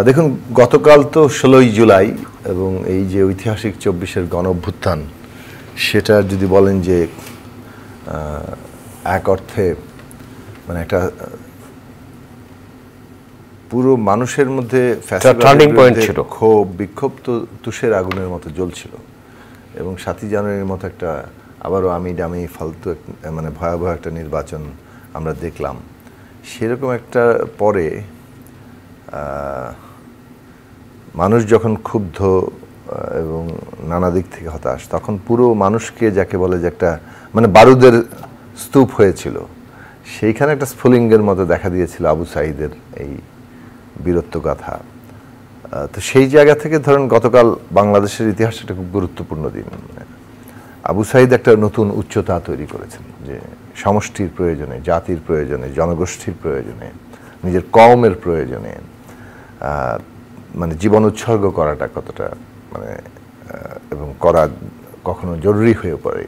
দেখুন, গতকাল তো 16ই জুলাই এবং এই যে ঐতিহাসিক 24-এর গণঅভ্যুত্থান, সেটা যদি বলেন যে এক অর্থে মানে একটা পুরো মানুষের মধ্যে টার্নিং পয়েন্ট ছিল, ক্ষোভ বিক্ষোভ তো তুষের আগুনের মতো জ্বলছিল এবং 7ই জানুয়ারির মতো একটা আবারও আমি ডামি ফালতু মানে ভয়াবহ একটা নির্বাচন আমরা দেখলাম। সেরকম একটা পরে মানুষ যখন ক্ষুব্ধ এবং নানা দিক থেকে হতাশ, তখন পুরো মানুষকে যাকে বলে যে একটা মানে বারুদের স্তূপ হয়েছিল, সেইখানে একটা স্ফুলিঙ্গের মতো দেখা দিয়েছিল আবু সাঈদের এই বীরত্বগাথা। তো সেই জায়গা থেকে ধরেন গতকাল বাংলাদেশের ইতিহাসে একটা খুব গুরুত্বপূর্ণ দিন। আবু সাঈদ একটা নতুন উচ্চতা তৈরি করেছেন যে সমষ্টির প্রয়োজনে, জাতির প্রয়োজনে, জনগোষ্ঠীর প্রয়োজনে, নিজের কওমের প্রয়োজনে মানে জীবন উৎসর্গ করাটা কতটা মানে এবং করা কখনো জরুরি হয়ে পড়ে,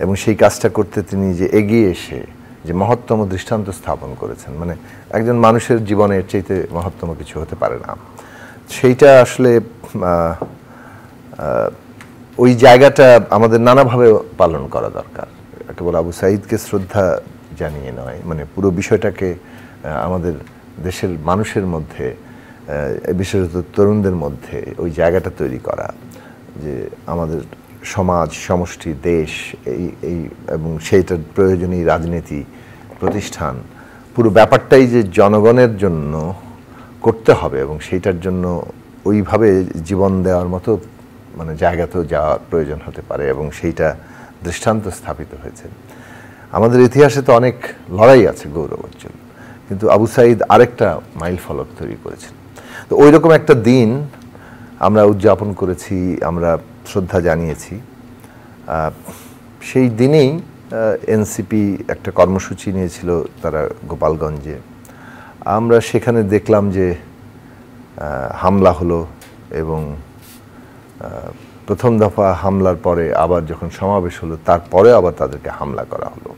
এবং সেই কাজটা করতে তিনি যে এগিয়ে এসে যে মহত্তম দৃষ্টান্ত স্থাপন করেছেন, মানে একজন মানুষের জীবনের চাইতে মহত্তম কিছু হতে পারে না। সেইটা আসলে ওই জায়গাটা আমাদের নানাভাবে পালন করা দরকার। কেবল আবু সাঈদকে শ্রদ্ধা জানিয়ে নয়, মানে পুরো বিষয়টাকে আমাদের দেশের মানুষের মধ্যে, বিশেষত তরুণদের মধ্যে ওই জায়গাটা তৈরি করা যে আমাদের সমাজ, সমষ্টি, দেশ এই এবং সেইটার প্রয়োজনীয় রাজনীতি প্রতিষ্ঠান, পুরো ব্যাপারটাই যে জনগণের জন্য করতে হবে এবং সেইটার জন্য ওইভাবে জীবন দেওয়ার মতো মানে জায়গাতেও যাওয়ার প্রয়োজন হতে পারে, এবং সেইটা দৃষ্টান্ত স্থাপিত হয়েছে। আমাদের ইতিহাসে তো অনেক লড়াই আছে গৌরবোজ্জ্বল, কিন্তু আবু সাঈদ আরেকটা মাইল ফলক তৈরি করেছেন। তো ওই রকম একটা দিন আমরা উদযাপন করেছি, আমরা শ্রদ্ধা জানিয়েছি। সেই দিনেই এনসিপি একটা কর্মসূচি নিয়েছিল তারা গোপালগঞ্জে। আমরা সেখানে দেখলাম যে হামলা হলো, এবং প্রথম দফা হামলার পরে আবার যখন সমাবেশ হলো, তারপরে আবার তাদেরকে হামলা করা হলো।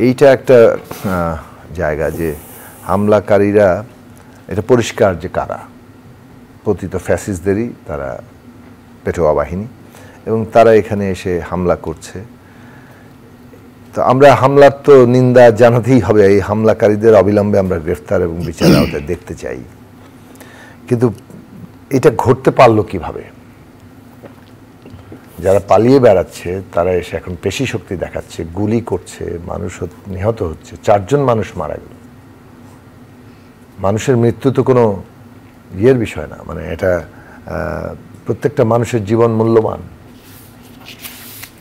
এইটা একটা জায়গা যে হামলাকারীরা, এটা পরিষ্কার যে কারা, পতিত ফ্যাসিস্টদেরই তারা পেটোয়া বাহিনী, এবং তারা এখানে এসে হামলা করছে। তো আমরা হামলার তো নিন্দা জানাতেই হবে, এই হামলাকারীদের অবিলম্বে আমরা গ্রেফতার এবং বিচার আওতায় দেখতে চাই। কিন্তু এটা ঘটতে পারলো কিভাবে? যারা পালিয়ে বেড়াচ্ছে তারা এসে এখন পেশি শক্তি দেখাচ্ছে, গুলি করছে, মানুষ নিহত হচ্ছে, 4 জন মানুষ মারা গেল। মানুষের মৃত্যু তো কোনো ইয়ের বিষয় না, মানে এটা প্রত্যেকটা মানুষের জীবন মূল্যবান,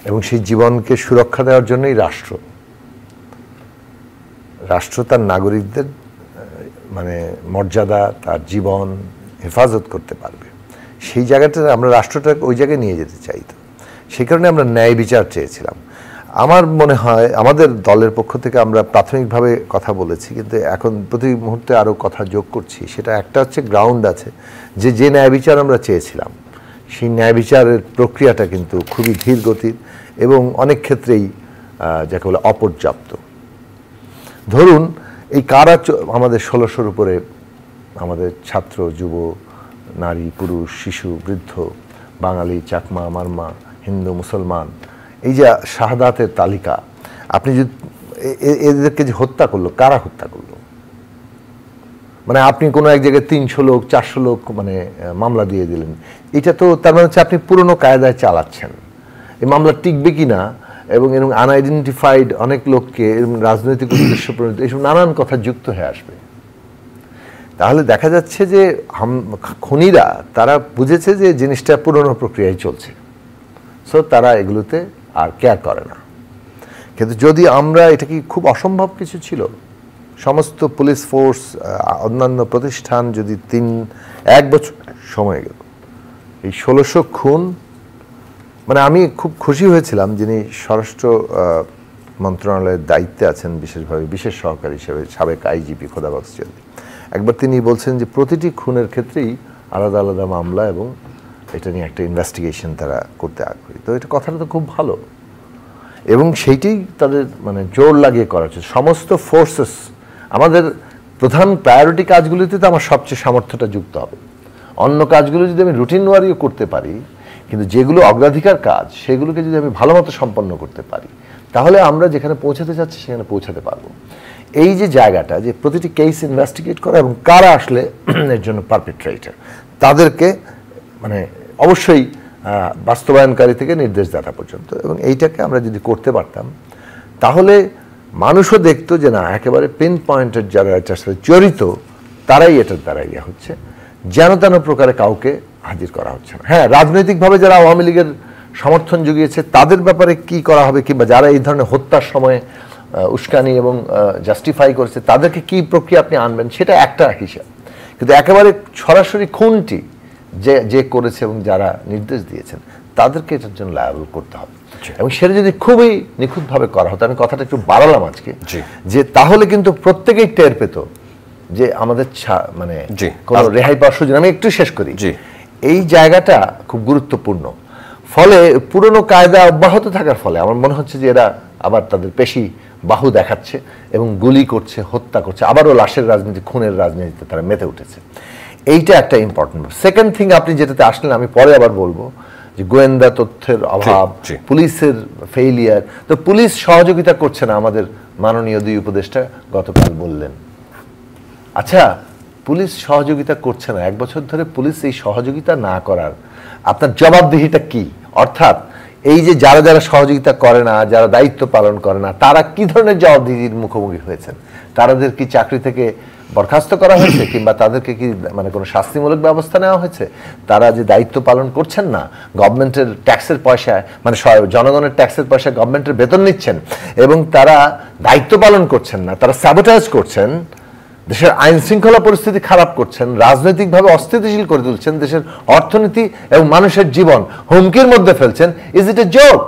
এবং সেই জীবনকে সুরক্ষা দেওয়ার জন্যই রাষ্ট্র তার নাগরিকদের মানে মর্যাদা, তার জীবন হেফাজত করতে পারবে। সেই জায়গাটা আমরা রাষ্ট্রটাকে ওই জায়গায় নিয়ে যেতে চাই। তো সেই কারণে আমরা ন্যায় বিচার চেয়েছিলাম। আমার মনে হয় আমাদের দলের পক্ষ থেকে আমরা প্রাথমিকভাবে কথা বলেছি, কিন্তু এখন প্রতি মুহূর্তে আরও কথা যোগ করছি। সেটা একটা হচ্ছে গ্রাউন্ড আছে যে ন্যায় বিচার আমরা চেয়েছিলাম, সেই ন্যায় বিচারের প্রক্রিয়াটা কিন্তু খুবই ধীর গতির এবং অনেক ক্ষেত্রেই যাকে বলে অপর্যাপ্ত। ধরুন এই কারা আমাদের 1600-র উপরে আমাদের ছাত্র, যুব, নারী, পুরুষ, শিশু, বৃদ্ধ, বাঙালি, চাকমা, মারমা, হিন্দু, মুসলমান, এই যে শাহাদাতের তালিকা, আপনি যদি এদেরকে যে হত্যা করলো, কারা হত্যা করলো? মানে আপনি কোনো এক জায়গায় 300 লোক 400 লোক মানে মামলা দিয়ে দিলেন, এটা তো তার মানে হচ্ছে আপনি পুরনো কায়দায় চালাচ্ছেন। এই মামলা টিকবে কি না, এবং এরকম আনআইডেন্টিফাইড অনেক লোককে এরকম রাজনৈতিক উদ্দেশ্য প্রণীত এইসব নানান কথা যুক্ত হয়ে আসবে। তাহলে দেখা যাচ্ছে যে খুনিরা তারা বুঝেছে যে জিনিসটা পুরনো প্রক্রিয়ায় চলছে, সো তারা এগুলোতে আর কেয়ার করে না। কিন্তু যদি আমরা, এটা কি খুব অসম্ভব কিছু ছিল? সমস্ত পুলিশ ফোর্স, অন্যান্য প্রতিষ্ঠান যদি 1 বছর সময় গেল, এই 1600 খুন, মানে আমি খুব খুশি হয়েছিলাম যিনি স্বরাষ্ট্র মন্ত্রণালয়ের দায়িত্বে আছেন বিশেষভাবে, বিশেষ সহকারী হিসেবে সাবেক আইজিপি খোদাবক্স চৌধুরী। একবার তিনি বলছেন যে প্রতিটি খুনের ক্ষেত্রেই আলাদা আলাদা মামলা এবং এটা নিয়ে একটা ইনভেস্টিগেশন তারা করতে আগ্রহী। তো এটা কথাটা তো খুব ভালো, এবং সেইটাই তাদের মানে জোর লাগিয়ে করা হচ্ছে। সমস্ত ফোর্সেস, আমাদের প্রধান প্রায়োরিটি কাজগুলিতে তো আমার সবচেয়ে সামর্থ্যটা যুক্ত হবে। অন্য কাজগুলো যদি আমি রুটিন ওয়ারিও করতে পারি, কিন্তু যেগুলো অগ্রাধিকার কাজ সেগুলোকে যদি আমি ভালো মতো সম্পন্ন করতে পারি, তাহলে আমরা যেখানে পৌঁছাতে চাচ্ছি সেখানে পৌঁছাতে পারবো। এই যে জায়গাটা, যে প্রতিটি কেস ইনভেস্টিগেট করা এবং কারা আসলে এর জন্য পারপেট্রেটর, তাদেরকে মানে অবশ্যই বাস্তবায়নকারী থেকে নির্দেশদাতা পর্যন্ত, এবং এইটাকে আমরা যদি করতে পারতাম তাহলে মানুষও দেখতো যে না, একেবারে পিন পয়েন্টের যারা এটার সাথে জড়িত তারাই এটার দ্বারা ইয়ে হচ্ছে, যেন তেন প্রকারে কাউকে হাজির করা হচ্ছে না। হ্যাঁ, রাজনৈতিকভাবে যারা আওয়ামী লীগের সমর্থন জুগিয়েছে তাদের ব্যাপারে কি করা হবে, কিংবা যারা এই ধরনের হত্যার সময় উস্কানি এবং জাস্টিফাই করেছে তাদেরকে কি প্রক্রিয়া আপনি আনবেন, সেটা একটা হিসাব। কিন্তু একেবারে সরাসরি খুনটি যে করেছে এবং যারা নির্দেশ দিয়েছেন তাদেরকে এটার জন্য লায়াবল করতে হবে, এবং সেটা যদি খুবই নিখুঁতভাবে করা হতো, আমি কথাটা একটু বাড়ালাম আজকে, যে তাহলে কিন্তু প্রত্যেকেই টের পেত যে আমাদের মানে কোনো রেহাই পাওয়ার সুযোগ। আমি একটু শেষ করি, এই জায়গাটা খুব গুরুত্বপূর্ণ। ফলে পুরনো কায়দা অব্যাহত থাকার ফলে আমার মনে হচ্ছে যে এরা আবার তাদের পেশি বাহু দেখাচ্ছে এবং গুলি করছে, হত্যা করছে, আবারও লাশের রাজনীতি, খুনের রাজনীতিতে তারা মেতে উঠেছে। এইটা একটা ইম্পর্টেন্ট। সেকেন্ড থিং, আপনি যেটাতে আসলেন আমি পরে আবার বলবো, যে গোয়েন্দা তথ্যের অভাব, পুলিশের ফেইলিয়ার। তো পুলিশ সহযোগিতা করছে না, আমাদের মাননীয় দুই উপদেষ্টা গতকাল বললেন। আচ্ছা, পুলিশ সহযোগিতা করছে না, 1 বছর ধরে পুলিশ এই সহযোগিতা না করার আপনার জবাবদিহিটা কি? অর্থাৎ এই যে যারা যারা সহযোগিতা করে না, যারা দায়িত্ব পালন করে না, তারা কি ধরনের জবাবদিহির মুখোমুখি হয়েছেন? তাদের কি চাকরি থেকে বরখাস্ত করা হয়েছে, কিংবা তাদেরকে কি মানে কোনো শাস্তিমূলক ব্যবস্থা নেওয়া হয়েছে? তারা যে দায়িত্ব পালন করছেন না, গভর্নমেন্টের ট্যাক্সের পয়সায়, মানে জনগণের ট্যাক্সের পয়সায় গভর্নমেন্টের বেতন নিচ্ছেন, এবং তারা দায়িত্ব পালন করছেন না, তারা স্যাবোটাইজ করছেন, দেশের আইন শৃঙ্খলা পরিস্থিতি খারাপ করছেন, রাজনৈতিকভাবে অস্থিতিশীল করে তুলছেন, দেশের অর্থনীতি এবং মানুষের জীবন হুমকির মধ্যে ফেলছেন। Is it a joke?